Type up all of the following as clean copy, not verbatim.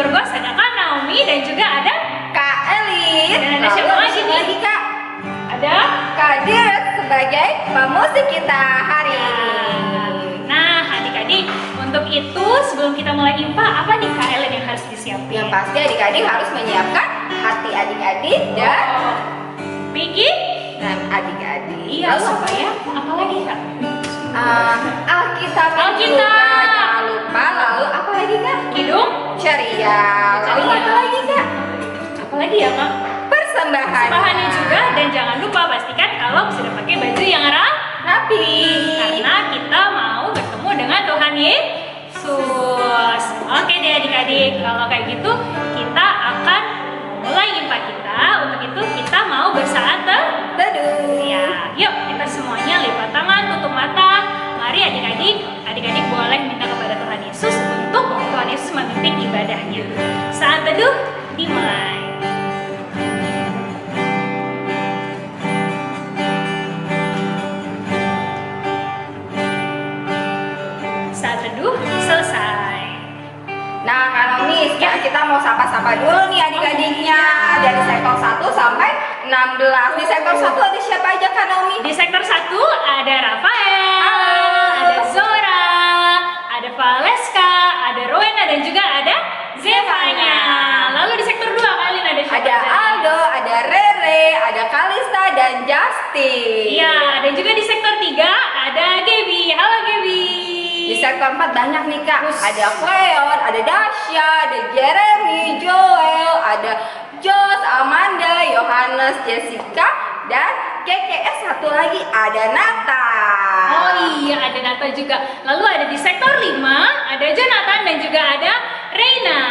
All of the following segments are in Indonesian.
Dorgos, ada Kak Naomi dan juga ada Kak Elin. Dan ada siapa lagi nih? Kak? ada Kak Dirt sebagai pemusik kita hari ini. Nah, adik-adik, untuk itu sebelum kita mulai IMPA, apa nih Kak Ellen yang harus disiapin? Yang pasti adik-adik harus menyiapkan hati adik-adik dan Pikir? adik-adik. Iya, supaya apa lagi Kak? Alkitab. Alkitab. Jangan lupa. Lalu apa lagi Kak? Kidung? Ceria. Lalu Ceria. apa lagi Kak? Apa lagi ya Kak? Persembahan. Bahannya juga, dan jangan lupa pastikan kalau sudah pakai baju yang rapi. Karena kita mau bertemu dengan Tuhan Yesus. Oke deh adik-adik, kalau kayak gitu kita akan mulai IMPA kita. Untuk itu kita mau bersaat teduh. Ya, yuk kita semuanya lipat tangan, tutup mata. Mari adik-adik boleh minta kepada Tuhan Yesus untuk Tuhan Yesus memimpin ibadahnya. Saat teduh dimulai. Saat teduh selesai. Nah, kalau nih sekarang kita mau sapa-sapa dulu nih adik-adiknya dari sektor 1 sampai 16. Di sektor 1 ada siapa aja Kak Naomi? Di sektor 1 ada Rafael, Halo. ada Zora, ada Valeska, ada Rowena dan juga ada Zevanya. Lalu di sektor 2 kalian ada siapa? Ada aja? Aldo, ada Rere, ada Kalista dan Justin. Iya, dan juga di sektor 3 ada Gaby. Halo Gaby. Di sektor 4 banyak nih Kak. Ada Cleon, ada Dasya, ada Jeremy, Joel, ada Jos, Amanda, Yohanes, Jessica, dan KKS satu lagi ada Nata. Oh iya, ada Nata juga. Lalu ada di sektor 5 ada Jonathan dan juga ada Reina.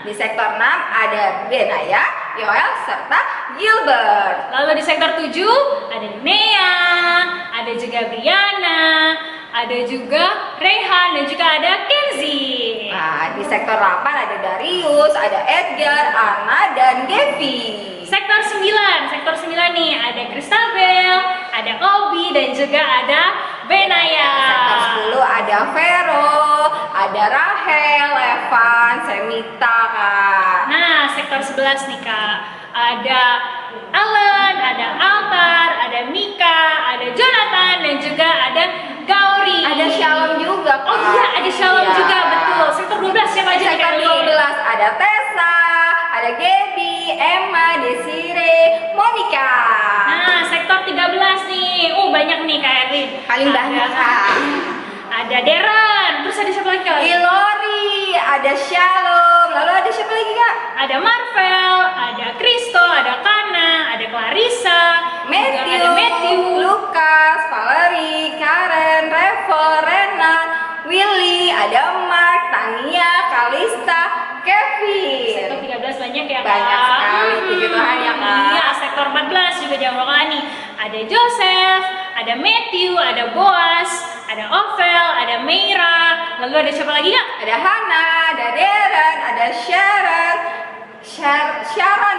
Di sektor 6 ada Benaya, Yoel, serta Gilbert. Lalu di sektor 7 ada Nea, ada juga Briana, ada juga Rehan dan juga ada Kenzi. Nah, di sektor 8 ada Darius, ada Edgar, Anna, dan Gevi. Sektor 9 nih ada Kristabel, ada Obi dan juga ada Benaya. Sektor 10 ada Vero, ada Rahel, Evan, Semita Kak. Nah, sektor 11 nih Kak, ada Alan, ada Altar, ada Mika, ada Jonathan dan juga ada Gauri. Ada Shalom juga Kak. Oh iya, ada Shalom Iya. juga, betul. Sektor 12 siapa aja nih Sektor Kak? 12 ada Tessa, ada Gaby, Emma, Desire, Monica. Nah, sektor 13 nih. Banyak nih Kak Erwin. Paling banyak Kak. Ada Deran, terus ada siapa lagi Kak? Ilori, ada Shalom. Lalu ada siapa lagi Kak? Ada Marvel, ada Kristo, ada Kana, ada Clarissa, juga Matthew, ada Matthew. Lukas, Valerie, Karen, Revel, Renan, Willy, ada Mark, Tania, Kalista, Kevin. Sektor 13 banyak ya Kak? Banyak sekali, puji Tuhan ya, Kak. Iya, sektor 14 juga jangan lupa nih. Ada Joseph, ada Matthew, ada Boaz, ada Ovel, ada Meira. Lalu ada siapa lagi Kak? Ada Hana, ada Darren, ada Sharon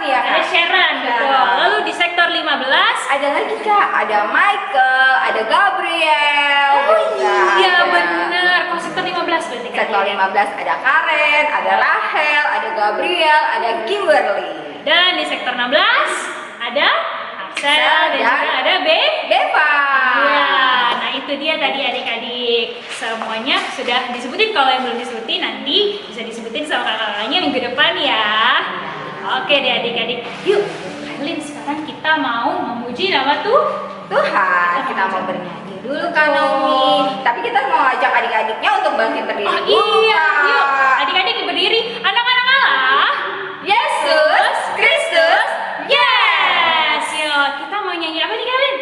ya Kak? Ada Sharon, betul. Lalu di sektor 15 ada lagi Kak, ada Michael, ada Gabriel. iya benar. Kalau sektor 15 berarti Kak? Sektor 15 ada Karen, ada Rahel, ada Gabriel, ada Kimberly. Dan di sektor 16 ada Axel dan juga ada Beva. Iya, nah itu dia tadi adik-adik. Semuanya sudah disebutin, kalau yang belum disebutin nanti bisa disebutin sama kakak-kakaknya minggu depan ya. Oke deh adik-adik. Yuk, Kailin, sekarang kita mau memuji nama Tuhan, kita mau bernyanyi dulu Kak Naomi. Tapi kita mau ajak adik-adiknya untuk bangkit berdiri Oh dulu, iya, Kak. yuk adik-adik berdiri. Anak-anak Allah, Yesus Kristus. yes. Yuk, kita mau nyanyi apa nih Kailin?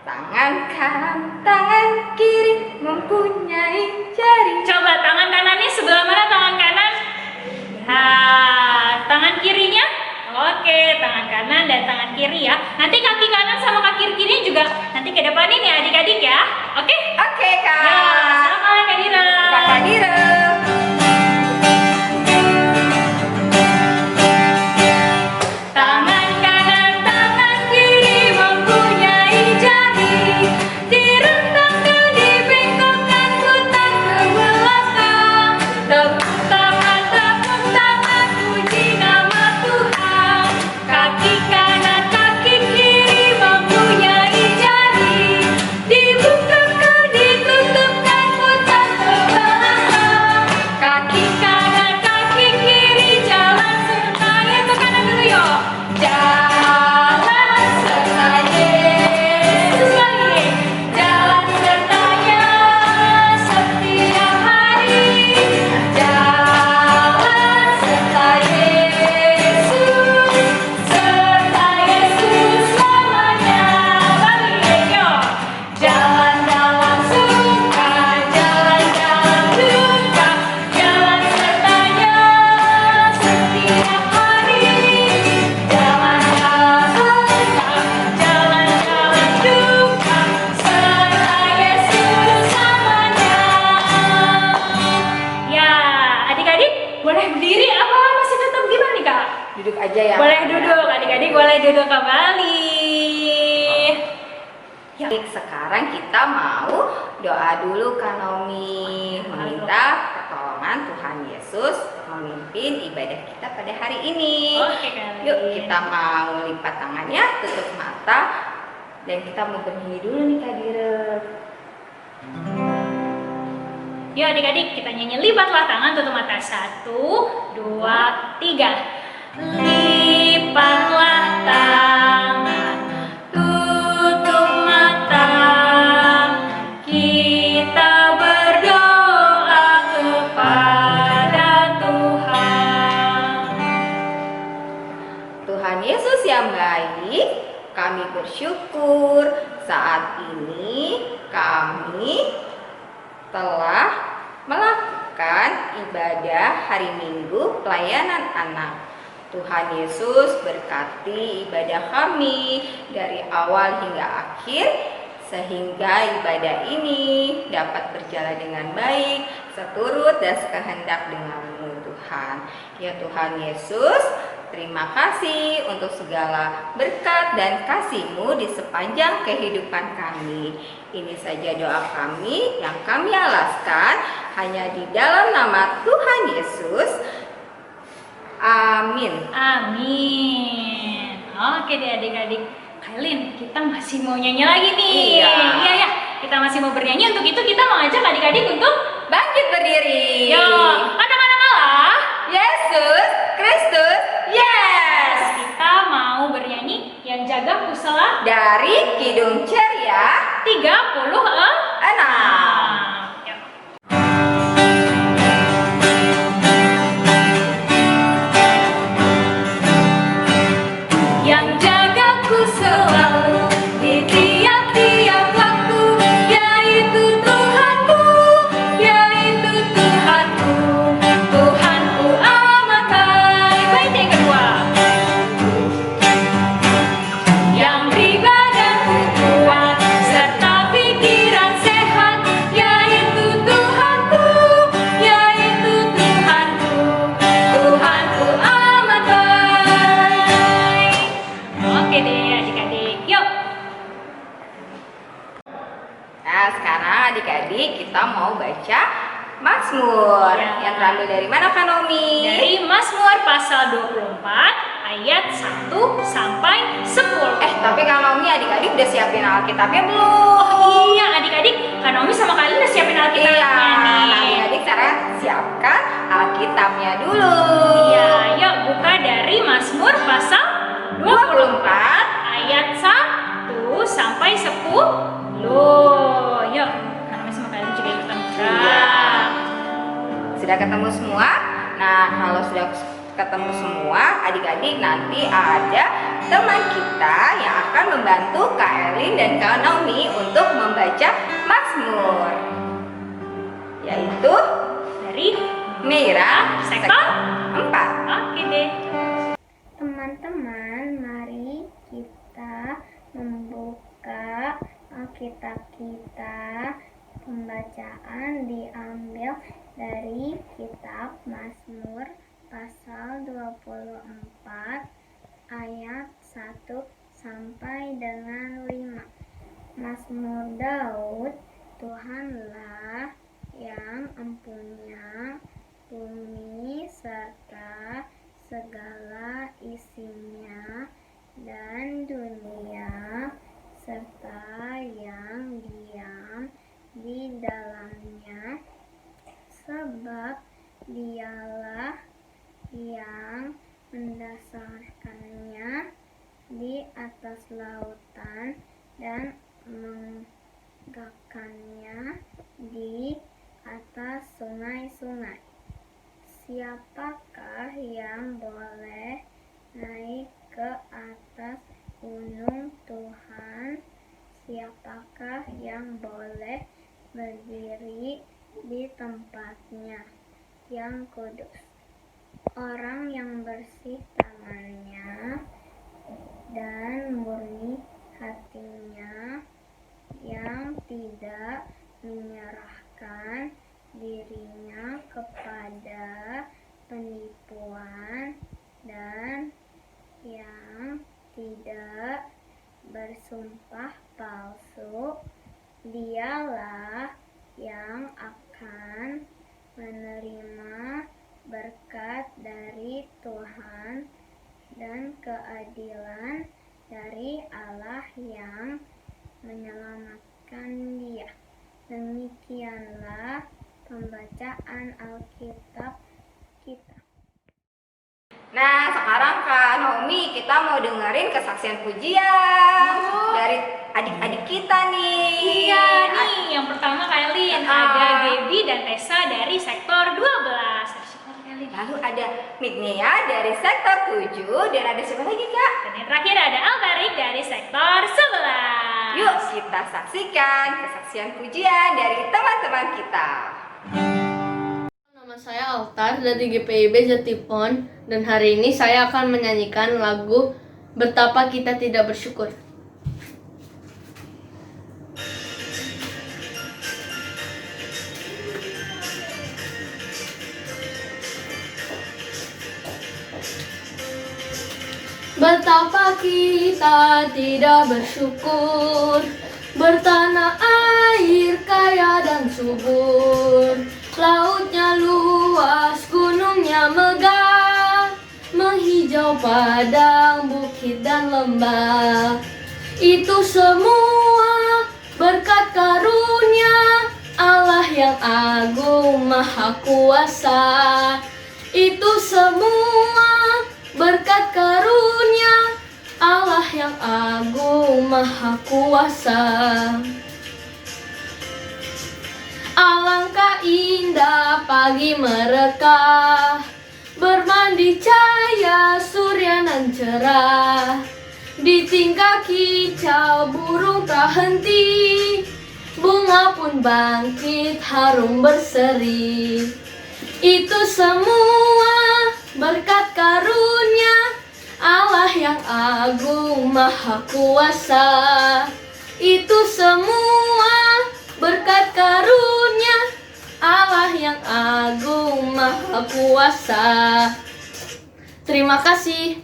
Tangan kanan, tangan kiri mempunyai jari. Coba tangan kanannya sebelah mana tangan kanan? Nah, tangan kirinya? Oke, tangan kanan dan tangan kiri ya. Nanti kaki kanan sama kaki kiri juga nanti ke depanin ya adik-adik ya. Oke? Oke Kak. Ya, sama Kak Dira. Kakak Dira. Tangan kanan, tangan kiri mempunyai jari. Direntangkan, dibengkokkan, putar ke belakang. Tepuk tangan, duduk kembali. Ya. Sekarang kita mau doa dulu Kak Naomi, meminta pertolongan Tuhan Yesus memimpin ibadah kita pada hari ini. Oke, Kak. Yuk kita mau lipat tangannya, tutup mata, dan kita mau bernyanyi dulu nih Kak Direk. Yuk adik-adik, kita nyanyi lipatlah tangan, tutup mata. 1, 2, 3. Lipatlah tangan, tutup mata. Kita berdoa kepada Tuhan. Tuhan Yesus yang baik, kami bersyukur saat ini kami telah melakukan ibadah hari Minggu pelayanan anak. Tuhan Yesus berkati ibadah kami dari awal hingga akhir, sehingga ibadah ini dapat berjalan dengan baik, seturut dan sekehendak dengan-Mu Tuhan. Ya Tuhan Yesus, terima kasih untuk segala berkat dan kasih-Mu di sepanjang kehidupan kami. Ini saja doa kami yang kami alaskan hanya di dalam nama Tuhan Yesus. Amin. Amin. Oke deh adik-adik. Kailin, kita masih mau nyanyi lagi nih. Iya. Iya ya, kita masih mau bernyanyi. Untuk itu kita mau ajak adik-adik untuk Bangkit berdiri. yo, anak-anak Allah. Yesus Kristus, yes. Kita mau bernyanyi yang jaga pusala Dari Kidung Ceria 36. Yuk. Yang jagaku selalu di tiap-tiap waktu, yaitu Tuhanku, yaitu Tuhanku. Tuhanku amat baik. Baik yang kedua. Yang beribadatku kuat serta pikiran sehat, yaitu Tuhanku, yaitu Tuhanku. Tuhanku amat baik. Oke deh adik-adik, yuk. Nah sekarang adik-adik kita mau baca Mazmur. Ya. Yang terambil dari mana Kak Naomi? Dari Mazmur pasal 24 ayat 1 sampai 10. Tapi Kak Naomi adik-adik udah siapin Alkitabnya belum? Oh iya adik-adik, Kak Naomi sama kalian udah siapin Alkitabnya Iya, nih. adik-adik sekarang siapkan Alkitabnya dulu. Iya, yuk buka dari Mazmur pasal 24 ayat 1 sampai 10. Yuk, Kak Naomi sama kalian juga ikutan buka. Iya. Sudah ketemu semua? Nah, kalau sudah ketemu semua, adik-adik nanti ada teman kita yang akan membantu Kak Elin dan Kak Naomi untuk membaca Mazmur, yaitu Dari Meira sektor 4. Oke deh. Teman-teman, mari kita membuka Alkitab kita. Pembacaan diambil dari kitab Mazmur pasal 24 ayat 1 sampai dengan 5. Mazmur Daud, Tuhanlah yang empunya bumi serta segala isinya, dan dunia serta yang diam di dalamnya, sebab dialah yang mendasarkannya di atas lautan dan menegakkannya di atas sungai-sungai. Siapakah yang boleh naik ke atas gunung Tuhan? Siapakah yang boleh berdiri di tempatnya yang kudus? Orang yang bersih tangannya dan murni hatinya, yang tidak menyerahkan dirinya kepada penipuan, dan yang bersumpah palsu, dialah yang akan menerima berkat dari Tuhan dan keadilan dari Allah yang menyelamatkan dia. Demikianlah pembacaan Alkitab kita. Nah, sekarang Kak Naomi, kita mau dengerin kesaksian pujian dari adik-adik kita nih. Iya nih, yang pertama Kailin, ada Gaby dan Tessa dari sektor 12. Lalu ada Mitnia dari sektor 7 dan ada siapa lagi Kak? Dan yang terakhir ada Altarik dari sektor 11. Yuk kita saksikan kesaksian pujian dari teman-teman kita. Nama saya Altar dari GPIB Jatipon dan hari ini saya akan menyanyikan lagu Betapa Kita Tidak Bersyukur. Betapa kita tidak bersyukur, bertanah air kaya dan subur, lautnya luas, gunungnya megah, menghijau padang, bukit dan lembah. Itu semua berkat karunia Allah yang agung maha kuasa. Itu semua berkat karunia Allah yang agung maha kuasa. Alangkah indah pagi mereka, bermandi cahaya surya nan cerah. Di tingkah kicau burung tak henti, bunga pun bangkit harum berseri. Itu semua berkat karunia Allah yang agung maha kuasa. Itu semua berkat karunia Allah yang agung maha kuasa. Terima kasih.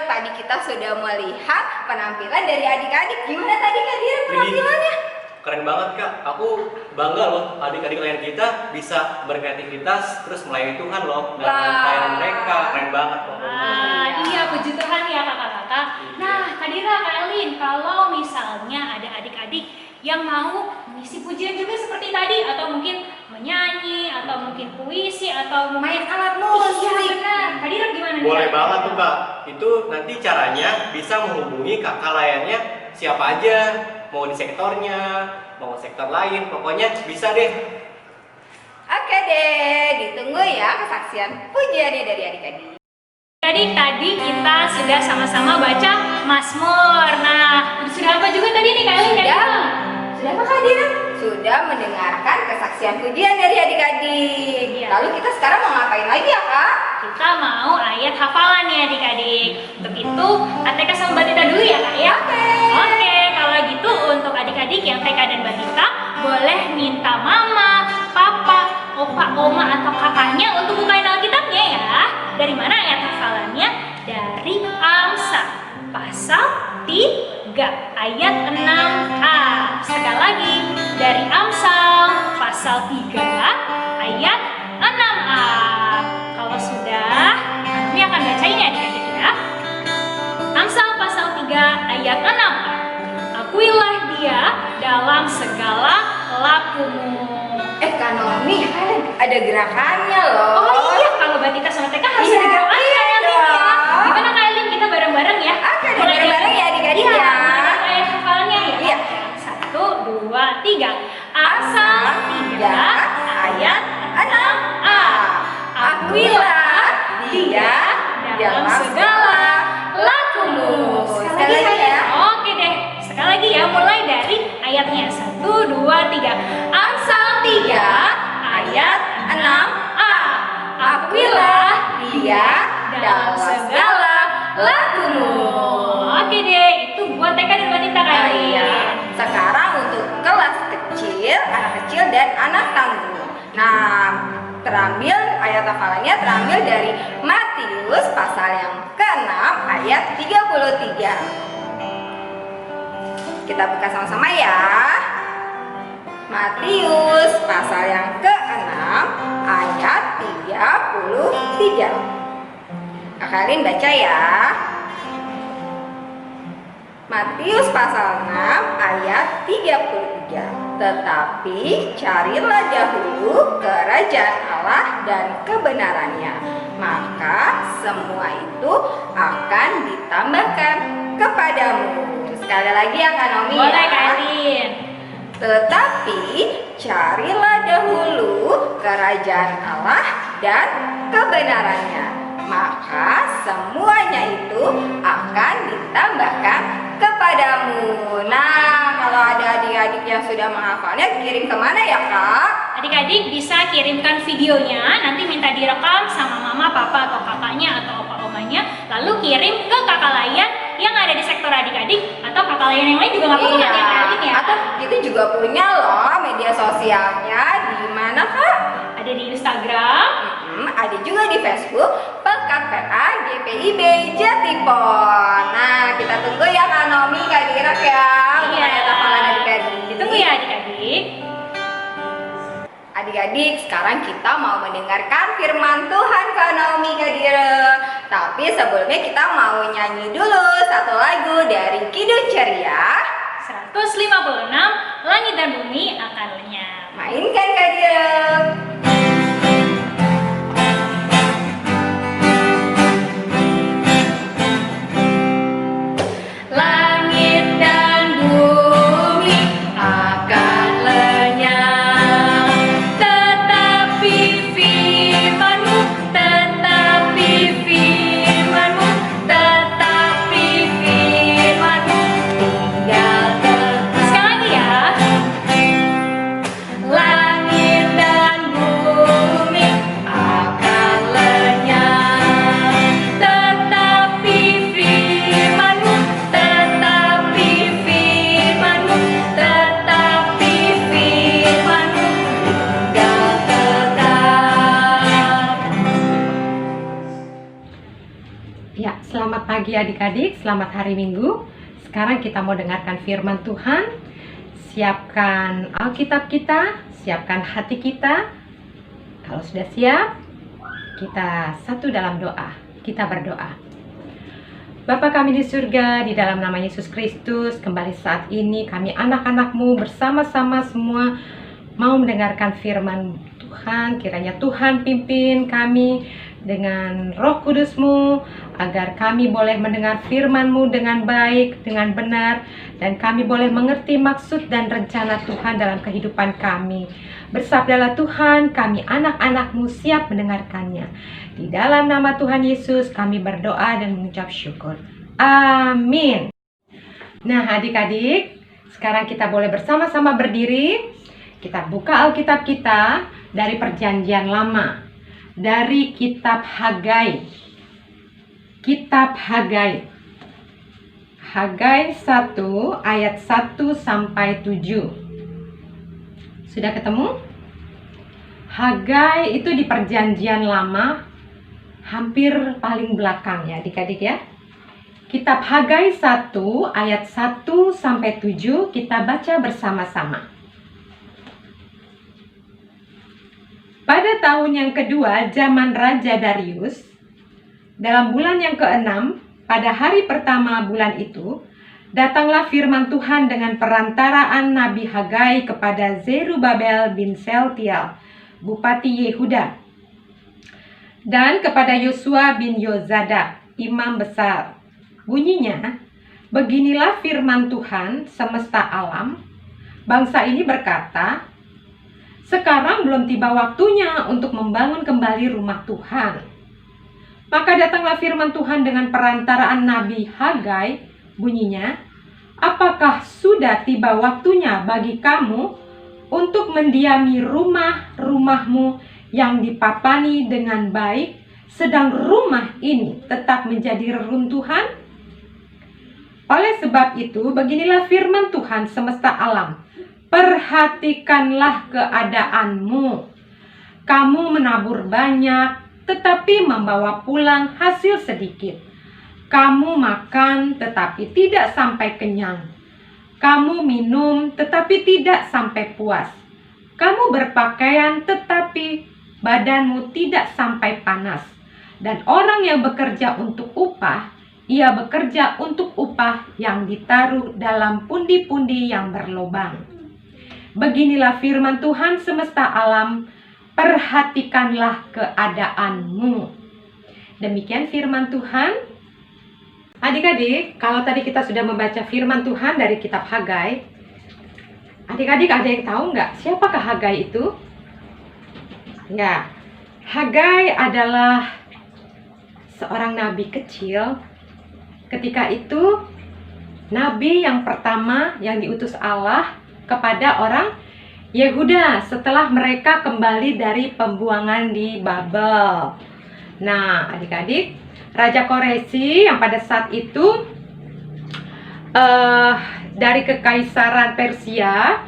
Tadi kita sudah melihat penampilan dari adik-adik. Gimana tadi Kak Dira penampilannya? Keren banget Kak, aku bangga loh adik-adik lain kita bisa berkreativitas terus melayani Tuhan loh dengan pelayanan mereka, keren banget pokoknya. Iya, puji Tuhan ya kakak-kakak. Nah, Kak Dira, Kak Elin, kalau misalnya ada adik-adik yang mau mengisi pujian juga seperti tadi, atau mungkin menyanyi, atau mungkin puisi, atau Main alat musik. Iya benar. Kak Dira gimana? Boleh Dira? banget tuh Kak, itu nanti caranya bisa menghubungi kakak layannya siapa aja, mau di sektornya, mau sektor lain, pokoknya bisa deh. Oke deh, ditunggu ya kesaksian pujiannya dari adik-adik. Jadi tadi kita sudah sama-sama baca Mazmur. Nah, sudah apa juga tadi nih Kak Elin? Sudah apa Kak Dira? Sudah mendengarkan kesaksian pujian dari adik-adik. Iya. Lalu kita sekarang mau ngapain lagi ya Kak? Kita mau ayat hafalan nih adik-adik. Untuk itu, ATK sama Batita dulu ya Kak ya? Oke, kalau gitu untuk adik-adik yang TK dan Batita boleh minta mama, papa, opa, oma atau kakaknya untuk bukain Alkitabnya ya. Dari mana ayat hafalannya? Dari Amsal pasal 3 ayat 6a. Sekali lagi, dari Amsal pasal 3 ayat 6a. Kalau sudah, kami akan bacain ya adik-adik ya. Amsal pasal 3 ayat 6a. Akuilah dia dalam segala lakumu. Kak Naomi, ada gerakannya loh. Oh iya, kalau Batita sama TK harus ada gerakan ya. Gimana Kak Elin, kita bareng-bareng ya? Oke, bareng-bareng ya adik-adik ya. Iya, ayat hafalannya ya. Iya. 1, 2, 3. Amsal 3 ayat 6a. Akuilah dan anak tangguh. Nah, ayat hafalannya terambil dari Matius pasal yang ke-6 ayat 33. Kita buka sama-sama ya. Matius pasal yang ke-6 ayat 33. Kalian baca ya. Matius pasal 6 ayat 33. Tetapi carilah dahulu kerajaan Allah dan kebenarannya, maka semua itu akan ditambahkan kepadamu. Sekali lagi ya Kak Nomi. Boleh ya. Karin. Tetapi carilah dahulu kerajaan Allah dan kebenarannya, maka semuanya itu akan ditambahkan kepadamu. Nah, kalau ada adik-adik yang sudah menghafalnya, kirim kemana ya Kak? Adik-adik bisa kirimkan videonya, nanti minta direkam sama mama, papa, atau kakaknya, atau opa omanya, lalu kirim ke kakak layan yang ada di sektor adik-adik, atau kakak layan yang lain juga nggak apa-apa kan ya Kak ya? Atau kita juga punya loh media sosialnya, di mana Kak? Ada di Instagram, Ada juga di Facebook Pekat PA GPIB Jatipon. Nah, kita tunggu ya Kak Nomi, Kak Dirak ya. Iya. Hafalan adik-adik. ditunggu ya adik-adik. Adik-adik, sekarang kita mau mendengarkan firman Tuhan Kak Naomi, Kak Dira. Tapi sebelumnya kita mau nyanyi dulu satu lagu dari Kidung Ceria 156 Langit dan Bumi akan lenyap. Mainkan Kak Dira. Langit dan bumi akan lenyap, tetapi firman-Mu, tetapi firman-Mu, tetapi firman-Mu tinggal tetap. Sekali lagi ya. Langit dan bumi akan lenyap, tetapi firman-Mu, tetapi firman-Mu, tetapi firman-Mu tinggal tetap. Ya, selamat pagi adik-adik, selamat hari Minggu. Sekarang kita mau dengarkan firman Tuhan. Siapkan Alkitab kita, siapkan hati kita. Kalau sudah siap, kita satu dalam doa. Kita berdoa. Bapa kami di surga, di dalam nama Yesus Kristus, kembali saat ini kami anak-anak-Mu bersama-sama semua mau mendengarkan firman Tuhan. Kiranya Tuhan pimpin kami dengan Roh Kudus-Mu, agar kami boleh mendengar firman-Mu dengan baik, dengan benar, dan kami boleh mengerti maksud dan rencana Tuhan dalam kehidupan kami. Bersabdalah Tuhan, kami anak-anak-Mu siap mendengarkannya. Di dalam nama Tuhan Yesus kami berdoa dan mengucap syukur. Amin. Nah adik-adik, sekarang kita boleh bersama-sama berdiri. Kita buka Alkitab kita dari Perjanjian Lama, dari kitab Hagai. Kitab Hagai. Hagai 1 ayat 1 sampai 7. Sudah ketemu? Hagai itu di Perjanjian Lama, hampir paling belakang ya adik-adik ya. Kitab Hagai 1 ayat 1 sampai 7 kita baca bersama-sama. Pada tahun yang kedua zaman Raja Darius, dalam bulan yang ke-6, pada hari pertama bulan itu, datanglah firman Tuhan dengan perantaraan Nabi Hagai kepada Zerubabel bin Sealtiel, Bupati Yehuda, dan kepada Yosua bin Yozadak, Imam Besar. Bunyinya, beginilah firman Tuhan semesta alam. Bangsa ini berkata, sekarang belum tiba waktunya untuk membangun kembali rumah Tuhan. Maka datanglah firman Tuhan dengan perantaraan Nabi Hagai, bunyinya, apakah sudah tiba waktunya bagi kamu untuk mendiami rumah-rumahmu yang dipapani dengan baik, sedang rumah ini tetap menjadi reruntuhan? Oleh sebab itu, beginilah firman Tuhan semesta alam. Perhatikanlah keadaanmu. Kamu menabur banyak, tetapi membawa pulang hasil sedikit. Kamu makan, tetapi tidak sampai kenyang. Kamu minum, tetapi tidak sampai puas. Kamu berpakaian, tetapi badanmu tidak sampai panas. Dan orang yang bekerja untuk upah, ia bekerja untuk upah yang ditaruh dalam pundi-pundi yang berlubang. Beginilah firman Tuhan semesta alam, perhatikanlah keadaanmu. Demikian firman Tuhan. Adik-adik, kalau tadi kita sudah membaca firman Tuhan dari kitab Hagai, adik-adik ada yang tahu nggak siapakah Hagai itu? Ya, Hagai adalah seorang nabi kecil. Ketika itu, nabi yang pertama yang diutus Allah kepada orang Yehuda setelah mereka kembali dari pembuangan di Babel. Nah, adik-adik, Raja Koresi yang pada saat itu dari kekaisaran Persia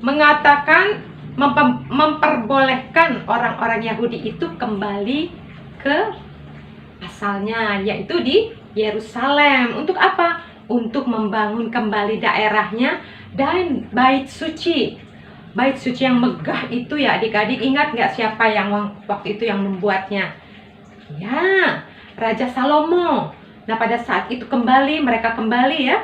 mengatakan memperbolehkan orang-orang Yahudi itu kembali ke asalnya, yaitu di Yerusalem. Untuk apa? Untuk membangun kembali daerahnya dan bait suci. Bait suci yang megah itu ya adik-adik, ingat nggak siapa yang waktu itu yang membuatnya? Ya, Raja Salomo. Nah, pada saat itu mereka kembali ya.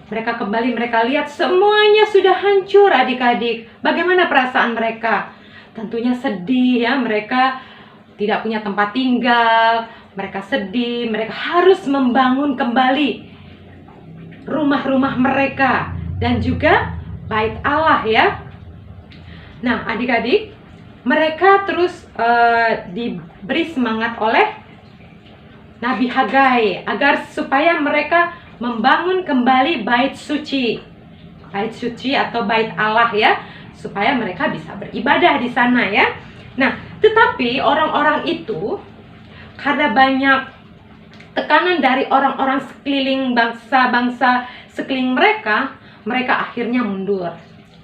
Mereka kembali, mereka lihat semuanya sudah hancur adik-adik. Bagaimana perasaan mereka? Tentunya sedih ya, mereka tidak punya tempat tinggal. Mereka sedih, mereka harus membangun kembali rumah-rumah mereka. Dan juga bait Allah ya. Nah adik-adik, mereka terus diberi semangat oleh Nabi Hagai agar supaya mereka membangun kembali bait suci atau bait Allah ya, supaya mereka bisa beribadah di sana ya. Nah, tetapi orang-orang itu karena banyak tekanan dari orang-orang sekeliling bangsa-bangsa sekeliling mereka akhirnya mundur.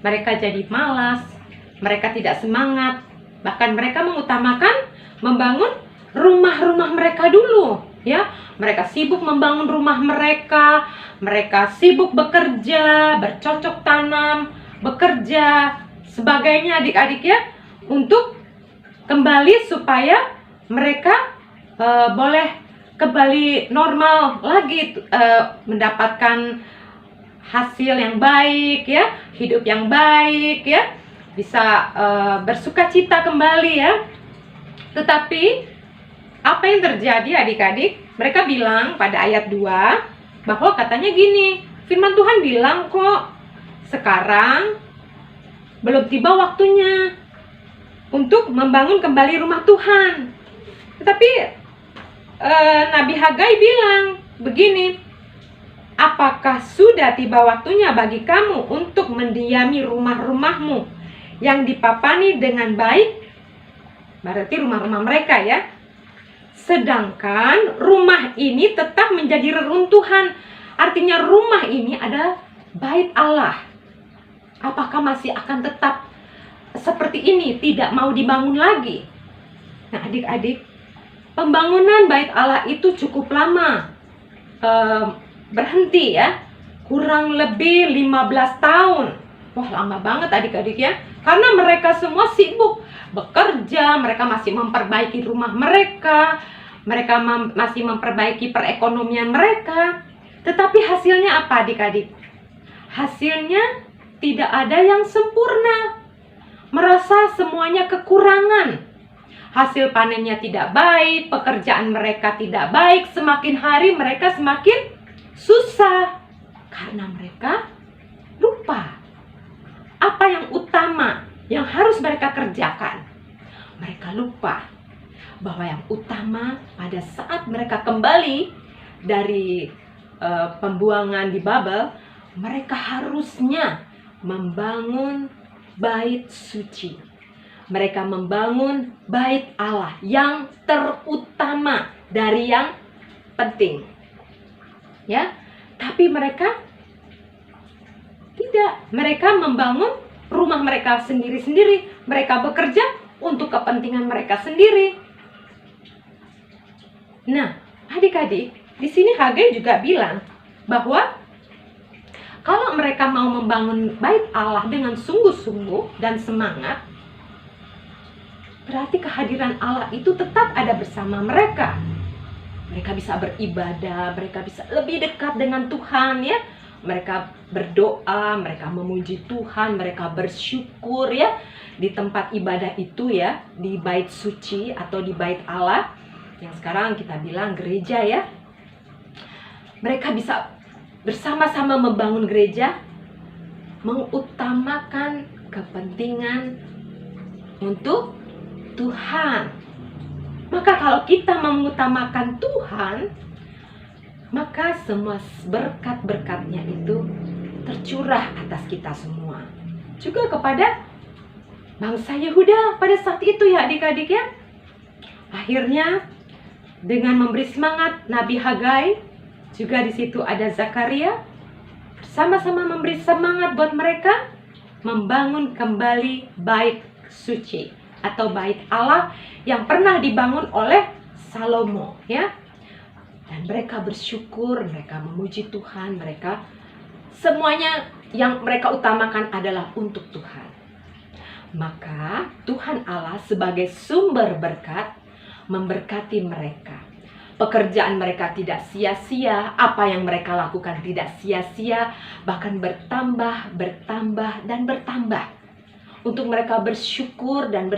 Mereka jadi malas, mereka tidak semangat, bahkan mereka mengutamakan membangun rumah-rumah mereka dulu ya. Mereka sibuk membangun rumah mereka, mereka sibuk bekerja, bercocok tanam, bekerja, sebagainya adik-adik ya, untuk kembali supaya mereka boleh kembali normal lagi, mendapatkan hasil yang baik ya, hidup yang baik ya, bisa bersukacita kembali ya. Tetapi apa yang terjadi adik-adik? Mereka bilang pada ayat 2 bahwa katanya gini, firman Tuhan bilang kok sekarang belum tiba waktunya untuk membangun kembali rumah Tuhan. Tetapi Nabi Hagai bilang begini, apakah sudah tiba waktunya bagi kamu untuk mendiami rumah-rumahmu yang dipapani dengan baik? Berarti rumah-rumah mereka ya. Sedangkan rumah ini tetap menjadi reruntuhan. Artinya rumah ini adalah bait Allah. Apakah masih akan tetap seperti ini, tidak mau dibangun lagi? Nah adik-adik, pembangunan bait Allah itu cukup lama berhenti ya. Kurang lebih 15 tahun. Wah, lama banget adik-adik ya. Karena mereka semua sibuk bekerja, mereka masih memperbaiki rumah mereka, mereka masih memperbaiki perekonomian mereka. Tetapi hasilnya apa adik-adik? Hasilnya tidak ada yang sempurna. Merasa semuanya kekurangan. Hasil panennya tidak baik, pekerjaan mereka tidak baik, semakin hari mereka semakin susah. Karena mereka lupa apa yang utama yang harus mereka kerjakan. Mereka lupa bahwa yang utama pada saat mereka kembali dari pembuangan di Babel, mereka harusnya membangun bait suci. Mereka membangun bait Allah yang terutama dari yang penting. Ya, tapi mereka Tidak, mereka membangun rumah mereka sendiri-sendiri. Mereka bekerja untuk kepentingan mereka sendiri. Nah, adik-adik, di sini Hagai juga bilang bahwa kalau mereka mau membangun bait Allah dengan sungguh-sungguh dan semangat, berarti kehadiran Allah itu tetap ada bersama mereka. Mereka bisa beribadah, mereka bisa lebih dekat dengan Tuhan ya. Mereka berdoa, mereka memuji Tuhan, mereka bersyukur ya di tempat ibadah itu ya, di bait suci atau di bait Allah yang sekarang kita bilang gereja ya. Mereka bisa bersama-sama membangun gereja, mengutamakan kepentingan untuk Tuhan. Maka kalau kita mengutamakan Tuhan, maka semua berkat-berkatnya itu tercurah atas kita semua. Juga kepada bangsa Yehuda pada saat itu ya adik-adik ya. Akhirnya dengan memberi semangat Nabi Hagai, juga di situ ada Zakaria, sama-sama memberi semangat buat mereka membangun kembali bait suci atau bait Allah yang pernah dibangun oleh Salomo ya. Dan mereka bersyukur, mereka memuji Tuhan, mereka semuanya yang mereka utamakan adalah untuk Tuhan. Maka Tuhan Allah sebagai sumber berkat memberkati mereka. Pekerjaan mereka tidak sia-sia, apa yang mereka lakukan tidak sia-sia, bahkan bertambah, bertambah, dan bertambah. Untuk mereka bersyukur dan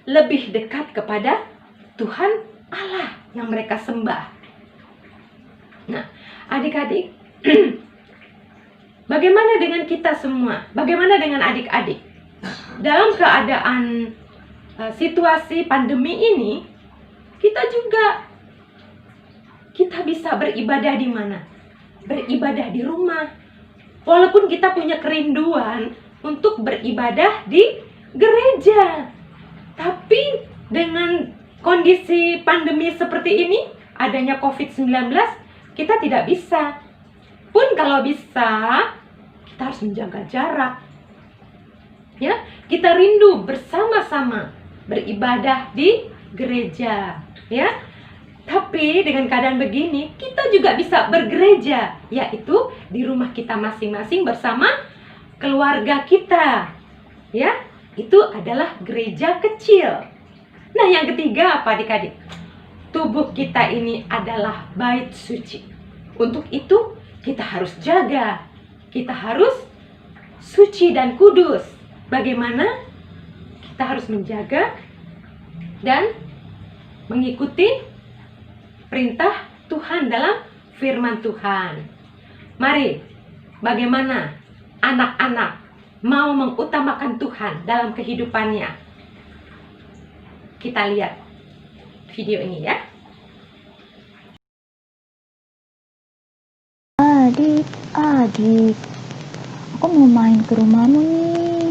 lebih dekat kepada Tuhan Allah yang mereka sembah. Nah, adik-adik, bagaimana dengan kita semua? Bagaimana dengan adik-adik? Dalam keadaan situasi pandemi ini, kita bisa beribadah di mana? Beribadah di rumah. Walaupun kita punya kerinduan untuk beribadah di gereja, tapi dengan kondisi pandemi seperti ini, adanya COVID-19, kita tidak bisa. Pun kalau bisa, kita harus menjaga jarak. Ya, kita rindu bersama-sama beribadah di gereja, ya. Tapi dengan keadaan begini, kita juga bisa bergereja, yaitu di rumah kita masing-masing bersama keluarga kita. Ya, itu adalah gereja kecil. Nah, yang ketiga apa adik-adik? Tubuh kita ini adalah bait suci. Untuk itu, kita harus jaga. Kita harus suci dan kudus. Bagaimana? Kita harus menjaga dan mengikuti perintah Tuhan dalam firman Tuhan. Mari, bagaimana anak-anak mau mengutamakan Tuhan dalam kehidupannya? Kita lihat video ini ya. Adik, aku mau main ke rumahmu nih.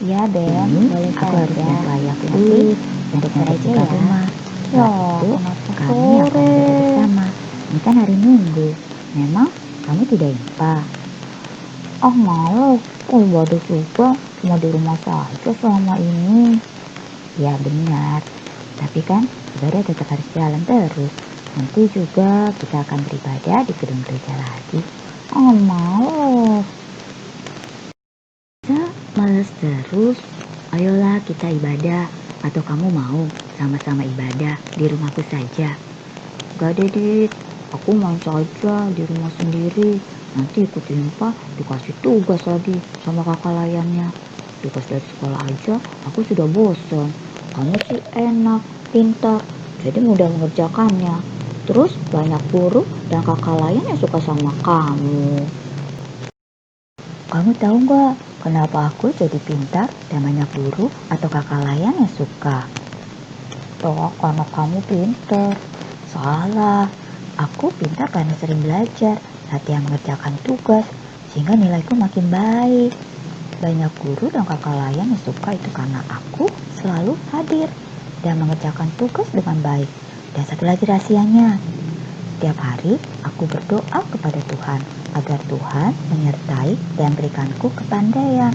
Ya, Bel, boleh aku harus saja. layak Tapi untuk membersihkan rumah. Ya, Itu kenapa kami akan sore? belajar bersama. Ini kan hari Minggu. Memang kamu tidak IPA. Oh, malas. Ibadah juga cuma di rumah saja selama ini. Ya benar. Tapi kan ibadah tetap harus jalan terus. Nanti juga kita akan beribadah di gedung gereja lagi. Oh, malas. Males terus. Ayolah kita ibadah. Atau kamu mau sama-sama ibadah di rumahku saja? Gak deh, Dit. Aku main saja di rumah sendiri. Nanti ikut Impa dikasih tugas lagi sama kakak layannya. Tugas dari sekolah aja aku sudah bosan. Kamu sih enak, pintar, jadi mudah mengerjakannya. Terus banyak guru dan kakak layan yang suka sama kamu. Kamu tahu nggak kenapa aku jadi pintar dan banyak guru atau kakak layan yang suka? Toh, karena kamu pintar. Salah. Aku pintar karena sering belajar, latihan mengerjakan tugas, sehingga nilaiku makin baik. Banyak guru dan kakak layan yang suka itu karena aku selalu hadir dan mengerjakan tugas dengan baik. Dan satu lagi rahasianya, tiap hari aku berdoa kepada Tuhan agar Tuhan menyertai dan berikanku kepandaian.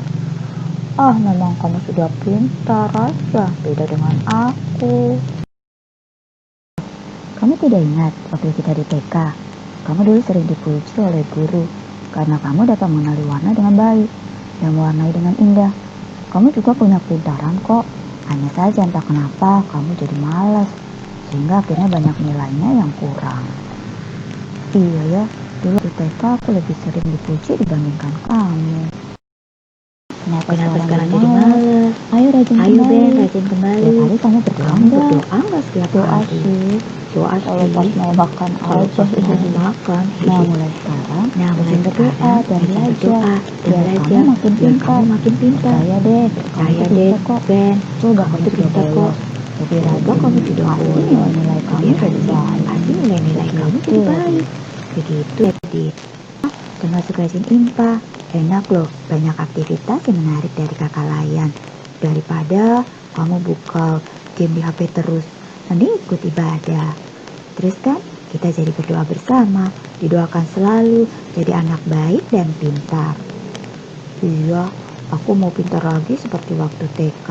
Memang kamu sudah pintar aja, beda dengan aku. Kamu tidak ingat waktu kita di TK, kamu dulu sering dipuji oleh guru karena kamu dapat mengenali warna dengan baik dan mewarnai dengan indah. Kamu juga punya pintaran kok, hanya saja entah kenapa kamu jadi malas, sehingga akhirnya banyak nilainya yang kurang. Iya ya, dulu di TK aku lebih sering dipuji dibandingkan kamu. Kenapa sekarang jadi malas? Ayo rajin kembali. Tiap hari kamu berdoa nggak setiap hari? Doa kalau pas mau makan aja makan. Nah mulai sekarang rajin berdoa dan belajar. Biar kamu makin pintar. Saya deh kok Ben. Coba kamu pintar kok. Lebih rajin kamu tidak nilai kamu jadi baik. Pasti nilai kamu jadi baik. Begitu Edit. Termasuk rajin IMPA. Enak loh, banyak aktivitas yang menarik dari kakak layan. Daripada kamu buka game di HP terus, nanti ikut ibadah. Terus kan, kita jadi berdoa bersama, didoakan selalu jadi anak baik dan pintar. Iya, aku mau pintar lagi seperti waktu TK.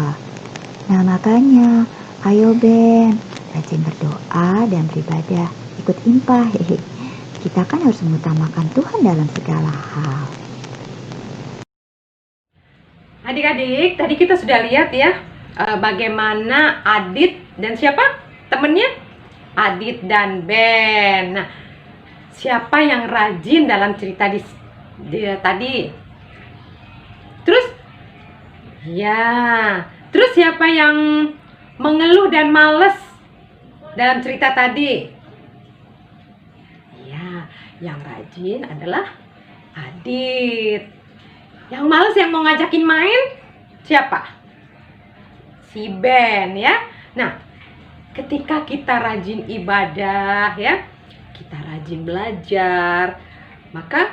Nah makanya, ayo Ben, rajin berdoa dan beribadah, ikut IMPA. Kita kan harus mengutamakan Tuhan dalam segala hal. Adik-adik, tadi kita sudah lihat ya bagaimana Adit dan siapa temennya? Adit dan Ben. Nah, siapa yang rajin dalam cerita tadi? Terus? Ya, terus siapa yang mengeluh dan males dalam cerita tadi? Ya, yang rajin adalah Adit. Yang males yang mau ngajakin main siapa? Si Ben ya. Nah, ketika kita rajin ibadah ya, kita rajin belajar, maka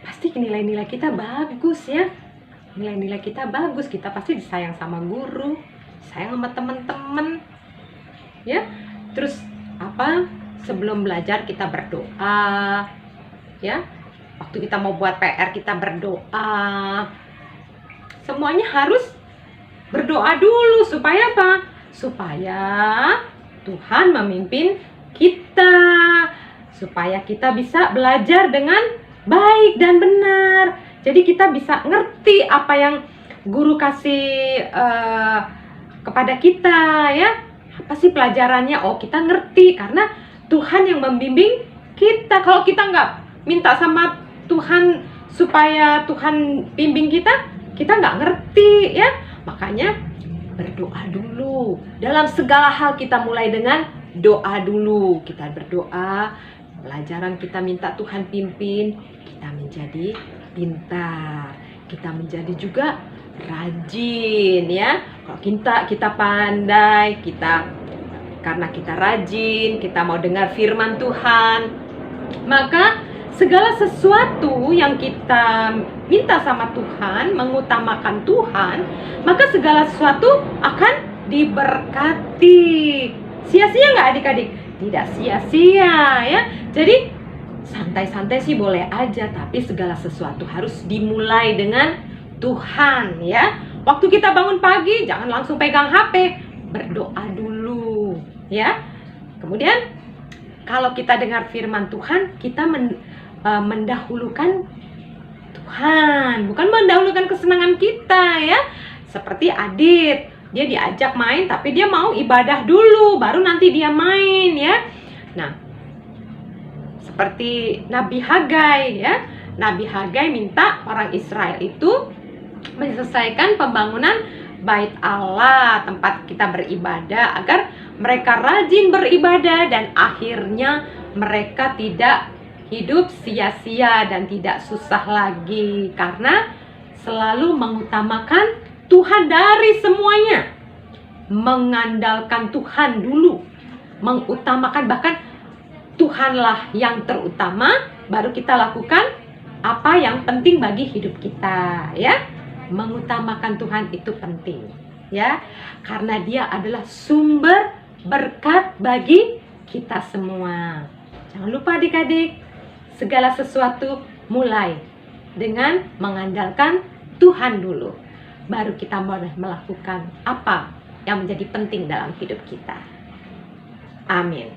pasti nilai-nilai kita bagus ya. Nilai-nilai kita bagus, kita pasti disayang sama guru, sayang sama teman-teman. Ya. Terus apa? Sebelum belajar kita berdoa. Ya. Waktu kita mau buat PR kita berdoa. Semuanya harus berdoa dulu supaya apa? Supaya Tuhan memimpin kita. Supaya kita bisa belajar dengan baik dan benar. Jadi kita bisa ngerti apa yang guru kasih kepada kita ya. Apa sih pelajarannya? Oh, kita ngerti karena Tuhan yang membimbing kita. Kalau kita nggak minta sama Tuhan supaya Tuhan bimbing kita nggak ngerti ya. Makanya berdoa dulu. Dalam segala hal kita mulai dengan doa dulu. Kita berdoa, pelajaran kita minta Tuhan pimpin, kita menjadi pintar. Kita menjadi juga rajin ya. Kalau kita pandai, karena kita rajin, kita mau dengar firman Tuhan, maka segala sesuatu yang kita minta sama Tuhan, mengutamakan Tuhan, maka segala sesuatu akan diberkati. Sia-sia nggak adik-adik? Tidak sia-sia ya. Jadi santai-santai sih boleh aja, tapi segala sesuatu harus dimulai dengan Tuhan ya. Waktu kita bangun pagi, jangan langsung pegang HP, berdoa dulu ya. Kemudian kalau kita dengar firman Tuhan, kita mendahulukan Tuhan, bukan mendahulukan kesenangan kita ya. Seperti Adit, dia diajak main tapi dia mau ibadah dulu baru nanti dia main ya. Nah, seperti Nabi Hagai ya. Nabi Hagai minta orang Israel itu menyelesaikan pembangunan Bait Allah, tempat kita beribadah, agar mereka rajin beribadah dan akhirnya mereka tidak hidup sia-sia dan tidak susah lagi karena selalu mengutamakan Tuhan dari semuanya. Mengandalkan Tuhan dulu, mengutamakan, bahkan Tuhanlah yang terutama, baru kita lakukan apa yang penting bagi hidup kita ya. Mengutamakan Tuhan itu penting ya, karena dia adalah sumber berkat bagi kita semua. Jangan lupa adik-adik, segala sesuatu mulai dengan mengandalkan Tuhan dulu. Baru kita boleh melakukan apa yang menjadi penting dalam hidup kita. Amin.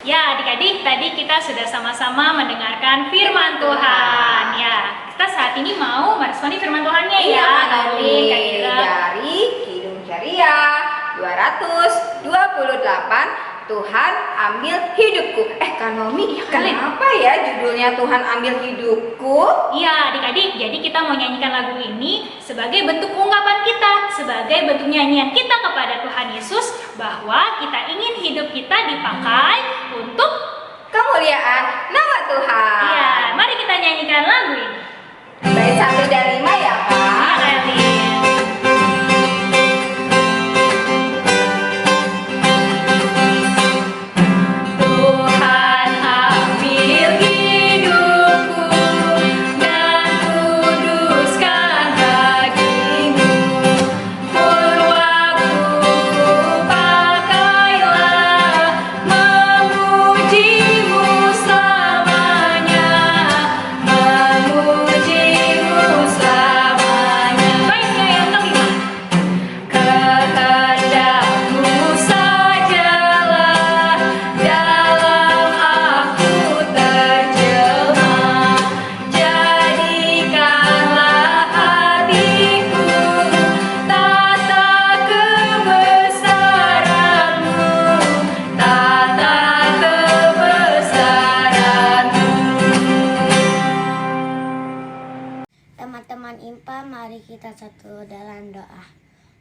Ya, adik-adik, tadi kita sudah sama-sama mendengarkan firman Tuhan. Ya, kita saat ini mau meresponi firman Tuhannya ya. Iya, Naomi, Kak Ira. dari Kidung Ceria 228, Tuhan ambil hidupku. Kak Naomi, kenapa ya judulnya Tuhan ambil hidupku? Iya, adik-adik, jadi kita mau nyanyikan lagu ini sebagai bentuk ungkapan kita, sebagai bentuk nyanyian kita kepada Tuhan Yesus bahwa kita ingin hidup kita dipakai untuk Kemuliaan nama Tuhan. Iya, mari kita nyanyikan lagu ini. Baik 1 dan 5 ya, Kak. Tuhan ambil hidupku dan kuduskan bagimu. Waktuku pakailah memujimu selamanya, memujimu selamanya. Baiknya yang kelima. Kehendakmu sajalah dalam aku terjemah, jadikanlah hatiku tata kebesaranmu, tata kebesaranmu. Teman-teman IMPA, mari kita satu dalam doa.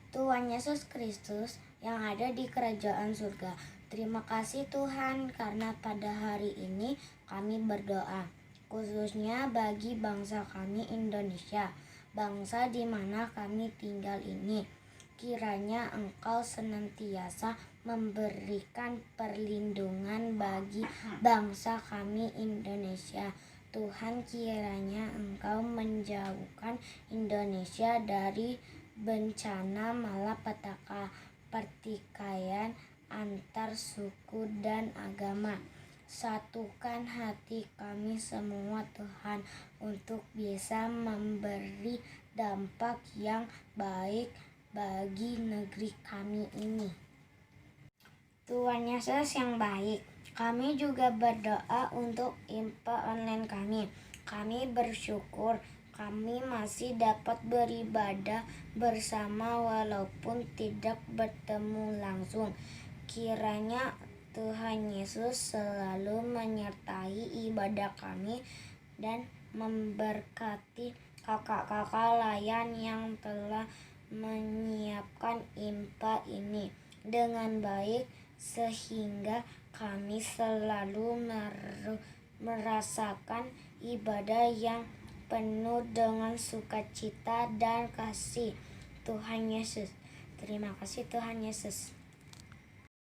Tuhan Yesus Kristus yang ada di kerajaan surga, terima kasih Tuhan karena pada hari ini kami berdoa, khususnya bagi bangsa kami Indonesia, bangsa di mana kami tinggal ini. Kiranya Engkau senantiasa memberikan perlindungan bagi bangsa kami Indonesia. Tuhan, kiranya Engkau menjauhkan Indonesia dari bencana malapetaka, pertikaian antar suku dan agama. Satukan hati kami semua Tuhan untuk bisa memberi dampak yang baik bagi negeri kami ini. Tuhan Yesus yang baik, kami juga berdoa untuk IMPA online kami. Kami bersyukur kami masih dapat beribadah bersama walaupun tidak bertemu langsung. Kiranya Tuhan Yesus selalu menyertai ibadah kami dan memberkati kakak-kakak layan yang telah menyiapkan IMPA ini dengan baik sehingga kami selalu merasakan ibadah yang penuh dengan sukacita dan kasih. Tuhan Yesus, terima kasih Tuhan Yesus.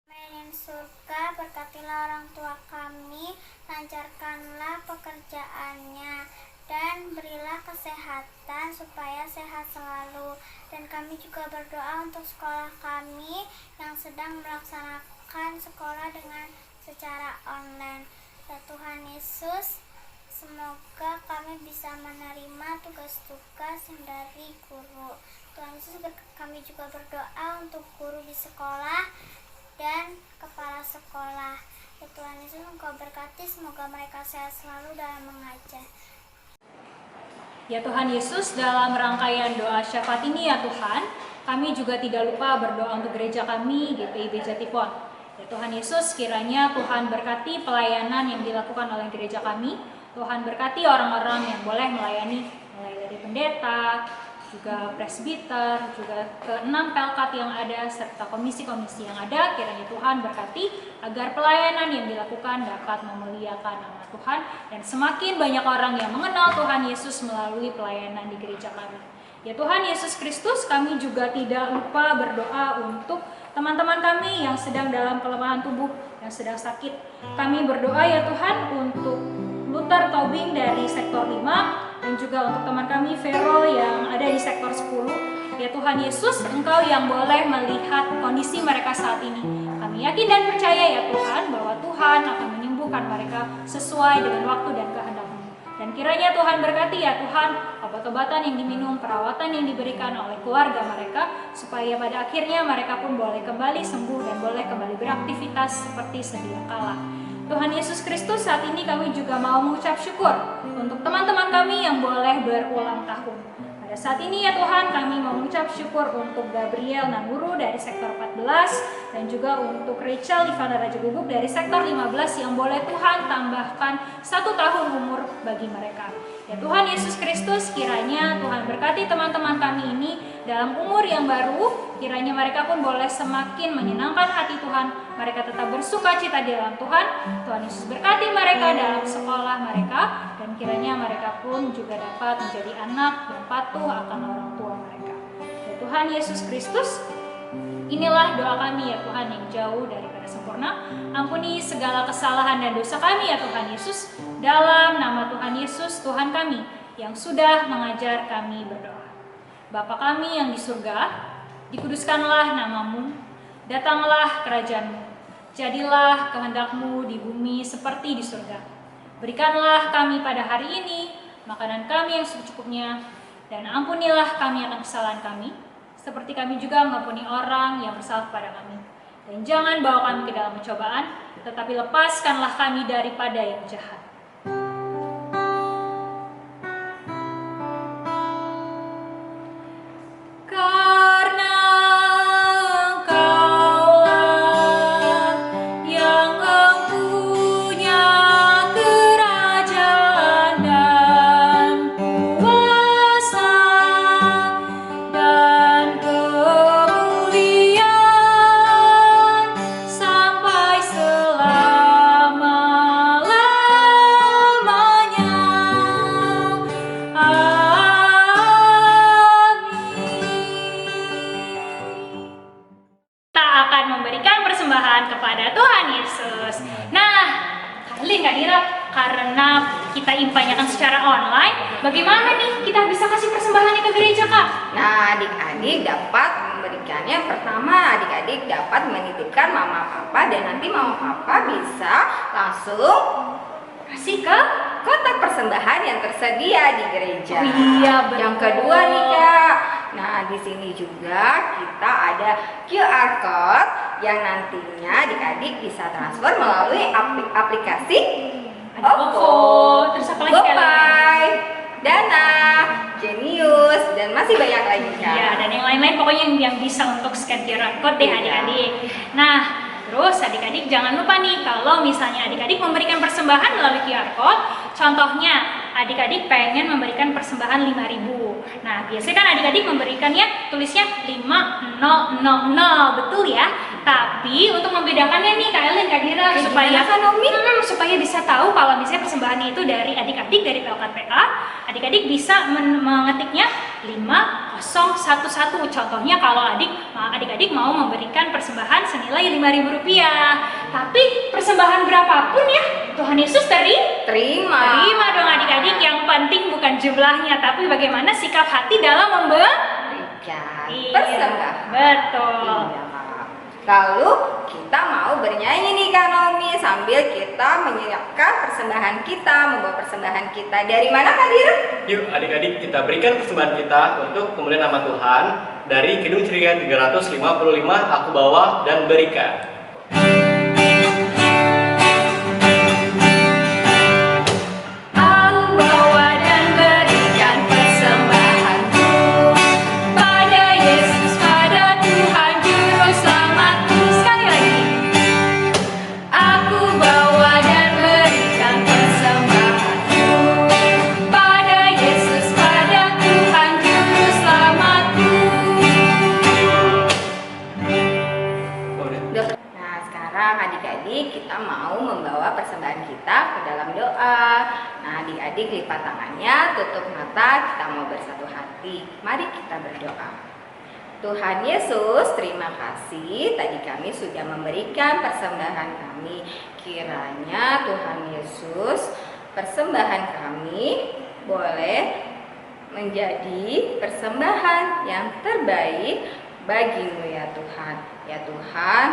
Amin. Surga, berkatilah orang tua kami, lancarkanlah pekerjaannya, dan berilah kesehatan supaya sehat selalu. Dan kami juga berdoa untuk sekolah kami yang sedang melaksanakan sekolah dengan secara online. Ya Tuhan Yesus, semoga kami bisa menerima tugas-tugas yang dari guru. Tuhan Yesus, kami juga berdoa untuk guru di sekolah dan kepala sekolah. Ya Tuhan Yesus, Engkau berkati, semoga mereka sehat selalu dalam mengajar. Ya Tuhan Yesus, dalam rangkaian doa syafaat ini ya Tuhan, kami juga tidak lupa berdoa untuk gereja kami, GPIB Jatipon. Ya Tuhan Yesus, kiranya Tuhan berkati pelayanan yang dilakukan oleh gereja kami. Tuhan berkati orang-orang yang boleh melayani, mulai dari pendeta, juga presbiter, juga ke-6 pelkat yang ada, serta komisi-komisi yang ada. Kiranya Tuhan berkati agar pelayanan yang dilakukan dapat memuliakan nama Tuhan, dan semakin banyak orang yang mengenal Tuhan Yesus melalui pelayanan di gereja kami. Ya Tuhan Yesus Kristus, kami juga tidak lupa berdoa untuk teman-teman kami yang sedang dalam kelemahan tubuh, yang sedang sakit. Kami berdoa ya Tuhan untuk Luther Tobing dari sektor 5, dan juga untuk teman kami Vero yang ada di sektor 10. Ya Tuhan Yesus, Engkau yang boleh melihat kondisi mereka saat ini. Kami yakin dan percaya ya Tuhan bahwa Tuhan akan menyembuhkan menyembuhkan mereka sesuai dengan waktu dan kehendak-Mu. Dan kiranya Tuhan berkati ya Tuhan, obat-obatan yang diminum, perawatan yang diberikan oleh keluarga mereka, supaya pada akhirnya mereka pun boleh kembali sembuh dan boleh kembali beraktivitas seperti sedia kala. Tuhan Yesus Kristus, saat ini kami juga mau mengucap syukur untuk teman-teman kami yang boleh berulang tahun. Pada saat ini ya Tuhan, kami mau mengucap syukur untuk Gabriel Nanguru dari sektor 14 dan juga untuk Rachel Ivana Raja Guguk dari sektor 15 yang boleh Tuhan tambahkan 1 tahun umur bagi mereka. Ya Tuhan Yesus Kristus, kiranya Tuhan berkati teman-teman kami ini dalam umur yang baru, kiranya mereka pun boleh semakin menyenangkan hati Tuhan, mereka tetap bersuka cita di dalam Tuhan. Tuhan Yesus berkati mereka dalam sekolah mereka, dan kiranya mereka pun juga dapat menjadi anak yang patuh akan orang tua mereka. Ya Tuhan Yesus Kristus, inilah doa kami ya Tuhan yang jauh daripada sempurna. Ampuni segala kesalahan dan dosa kami ya Tuhan Yesus. Dalam nama Tuhan Yesus, Tuhan kami yang sudah mengajar kami berdoa. Bapa kami yang di surga, dikuduskanlah nama-Mu, datanglah kerajaan-Mu, jadilah kehendak-Mu di bumi seperti di surga. Berikanlah kami pada hari ini makanan kami yang secukupnya, dan ampunilah kami akan kesalahan kami, seperti kami juga mengampuni orang yang bersalah kepada kami. Dan jangan bawa kami ke dalam pencobaan, tetapi lepaskanlah kami daripada yang jahat. Karena Engkaulah yang mempunyai kerajaan dan kuasa dan kemuliaan sampai selama-lamanya. Kita akan memberikan persembahan kepada Tuhan Yesus. Nah, kalian Kak Dira, karena kita impanyakan secara online, bagaimana nih kita bisa kasih persembahannya ke gereja, Kak? Nah, adik-adik dapat memberikannya. Pertama, adik-adik dapat menitipkan mama papa, dan nanti mama papa bisa langsung Kasih ke kotak persembahan yang tersedia di gereja. Oh iya, betul. Yang kedua nih Kak, nah di sini juga kita ada QR code yang nantinya adik-adik bisa transfer melalui aplikasi ada OVO, terus apa lagi kalian? GoPay, Dana, Genius, dan masih banyak lagi Kak. Ya, dan yang lain-lain pokoknya yang bisa untuk scan QR code deh adik-adik. Nah, terus adik-adik jangan lupa nih, kalau misalnya adik-adik memberikan persembahan melalui QR code, contohnya adik-adik pengen memberikan persembahan 5.000. Nah, biasanya kan adik-adik memberikannya tulisnya 5000, betul ya? Tapi untuk membedakannya nih Kak Elin, Kak Dira, supaya bisa tahu kalau misalnya persembahannya itu dari adik-adik dari PLKPA, adik-adik bisa mengetiknya 5011. Contohnya kalau adik-adik mau memberikan persembahan senilai Rp5.000. Tapi persembahan berapapun ya, Tuhan Yesus terima dong adik-adik. Yang penting bukan jumlahnya, tapi bagaimana sikap hati dalam memberikan persembahan. Betul. Iya. Lalu kita mau bernyanyi nih Kak Nomi, sambil kita menyiapkan persembahan kita, membawa persembahan kita. Dari mana Kak Dira? Yuk adik-adik kita berikan persembahan kita untuk kemuliaan nama Tuhan dari Kidung Ceria 355, Aku Bawa dan Berikan. Kita mau membawa persembahan kita ke dalam doa. Nah, adik-adik lipat tangannya, tutup mata, kita mau bersatu hati. Mari kita berdoa. Tuhan Yesus, terima kasih tadi kami sudah memberikan persembahan kami. Kiranya Tuhan Yesus, persembahan kami boleh menjadi persembahan yang terbaik bagi-Mu ya Tuhan. Ya Tuhan,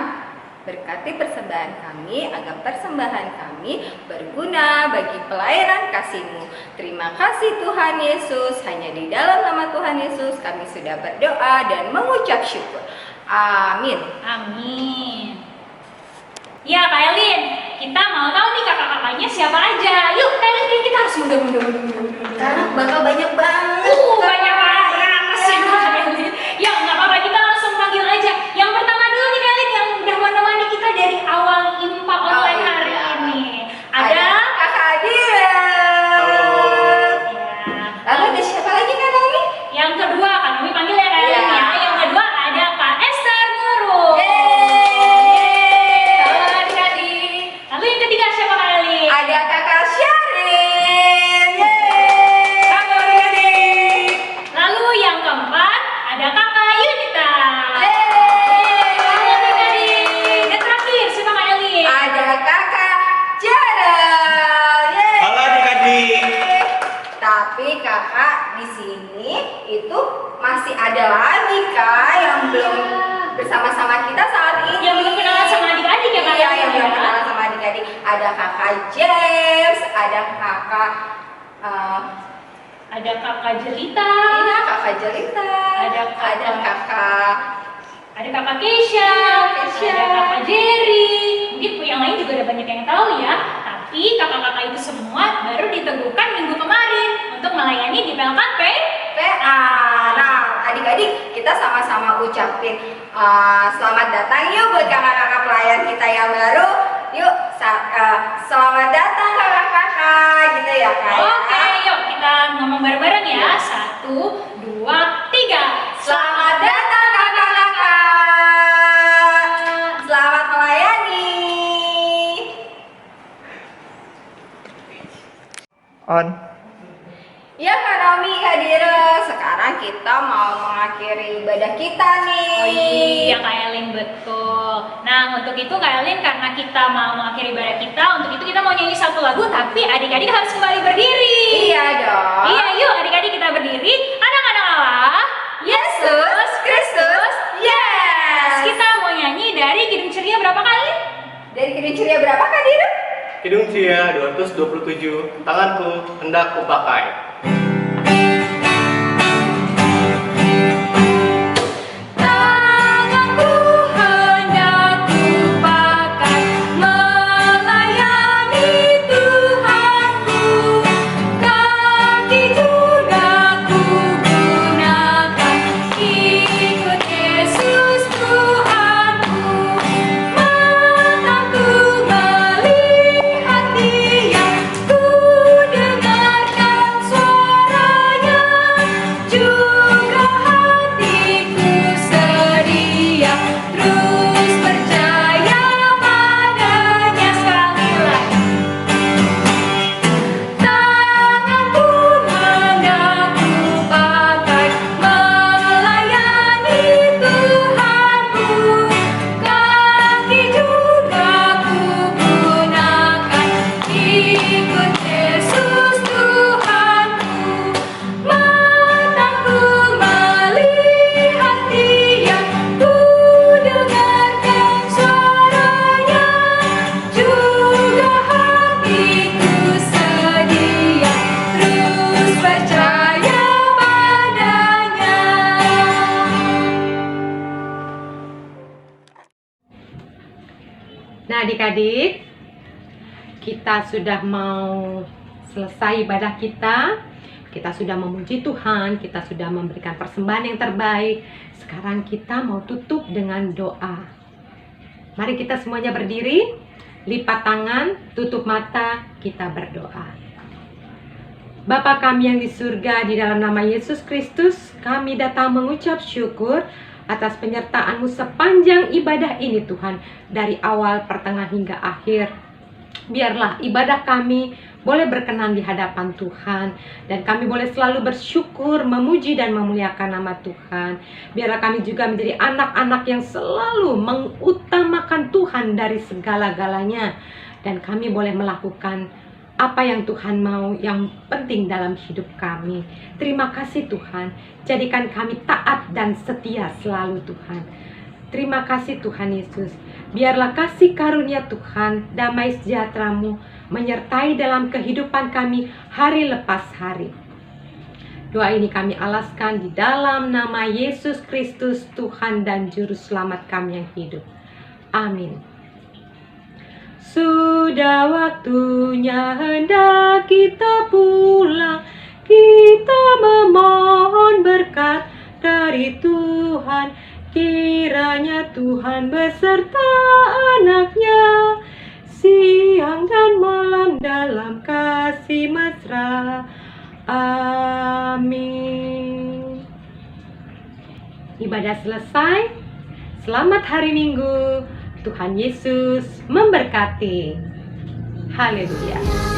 Berkati persembahan kami agar persembahan kami berguna bagi pelayanan kasih-Mu. Terima kasih Tuhan Yesus, hanya di dalam nama Tuhan Yesus kami sudah berdoa dan mengucap syukur. Amin. Amin. Ya Kak Elin, kita mau tahu nih kakak-kakaknya siapa aja. Yuk Kak Elin, kita harus mundur. Karena bakal banyak banget. Banyak banget sih Kak Elin. Ya nggak apa-apa, kita langsung panggil aja. Yang pertama dulu nih Kak Elin, yang udah menemani kita dari awal IMPA online hari ini. Ada Kakak Adira. ya. Lalu ada siapa lagi Kak Naomi? Yang kedua, Kak Naomi panggil ya Kak Elin Iya. ya. Yang kedua ada Kak Esther Nurul. Yeay. Halo adik-adik. Lalu yang ketiga siapa Kak Elin? Ada Kakak Syarin. Yeay. Halo adik-adik. Lalu yang keempat ada Kakak Yunita. Yeay. Halo adik-adik. Dan terakhir siapa Kak Elin? Ada Kakak Jarel. Yeay. Halo adik-adik. Tapi kakak di sini itu masih ada lagi Kak yang belum bersama-sama kita saat ini. Yang belum kenalan sama adik-adik ya Kak Iya, Elin, yang belum ya? kenalan sama adik-adik. Ada Kakak James, ada Kakak Ada Kakak Jelita. Iya, Kakak Jelita. Ada Kakak- Kakak Ada Kakak Keisha. Keisha. Ada Kakak Jerry. Mungkin yang lain juga ada banyak yang tahu ya. Tapi kakak-kakak itu semua baru diteguhkan minggu kemarin untuk melayani di PLKP PA. Nah, adik-adik kita sama-sama ucapin selamat datang yuk buat kakak-kakak pelayan kita yang baru. Yuk, selamat datang kakak-kakak gitu ya Kak. ya. Oke, yuk kita ngomong bareng-bareng ya. 1, 2, 3. Selamat datang kakak-kakak. Selamat melayani. On. Ya Kak Naomi, Kak Dira, sekarang kita mau mengakhiri ibadah kita nih. Oh iya Kak Elin, betul. Nah untuk itu Kak Elin, karena kita mau mengakhiri ibadah kita, untuk itu kita mau nyanyi satu lagu, tapi adik-adik harus kembali berdiri. Iya dong. Iya, yuk adik-adik kita berdiri. Anak-anak Allah, Yesus Kristus, yes. kita mau nyanyi dari Kidung Ceria berapa kali? Dari Kidung Ceria berapa Kak Dira? Hidung Cia 227, tanganku hendak kupakai. Tanganku hendak kupakai melayani Tuhanku, kaki juga kugunakan ikut Yesus Tuhanku. Mataku melihat Dia, ku dengarkan suaranya, juga hatiku sedia terus percaya padanya. Sekali lagi, tanganku hendak kupakai melayani Tuhanku, kaki juga kugunakan ikut Yesus Tuhanku. Mataku melihat Dia, ku dengarkan suaranya, juga hatiku sedia terus percaya padanya. Nah adik-adik, kita sudah mau selesai ibadah kita. Kita sudah memuji Tuhan, kita sudah memberikan persembahan yang terbaik. Sekarang kita mau tutup dengan doa. Mari kita semuanya berdiri, lipat tangan, tutup mata, kita berdoa. Bapa kami yang di surga, di dalam nama Yesus Kristus, kami datang mengucap syukur atas penyertaan-Mu sepanjang ibadah ini Tuhan, dari awal, pertengahan hingga akhir. Biarlah ibadah kami boleh berkenan di hadapan Tuhan, dan kami boleh selalu bersyukur, memuji dan memuliakan nama Tuhan. Biarlah kami juga menjadi anak-anak yang selalu mengutamakan Tuhan dari segala-galanya, dan kami boleh melakukan apa yang Tuhan mau, yang penting dalam hidup kami. Terima kasih Tuhan, jadikan kami taat dan setia selalu Tuhan. Terima kasih Tuhan Yesus. Biarlah kasih karunia Tuhan, damai sejahtera-Mu menyertai dalam kehidupan kami hari lepas hari. Doa ini kami alaskan di dalam nama Yesus Kristus, Tuhan dan Juru Selamat kami yang hidup. Amin. Sudah waktunya hendak kita pulang, kita memohon berkat dari Tuhan. Kiranya Tuhan beserta anak-Nya siang dan malam dalam kasih mesra. Amin. Ibadah selesai. Selamat hari Minggu. Tuhan Yesus memberkati. Haleluya.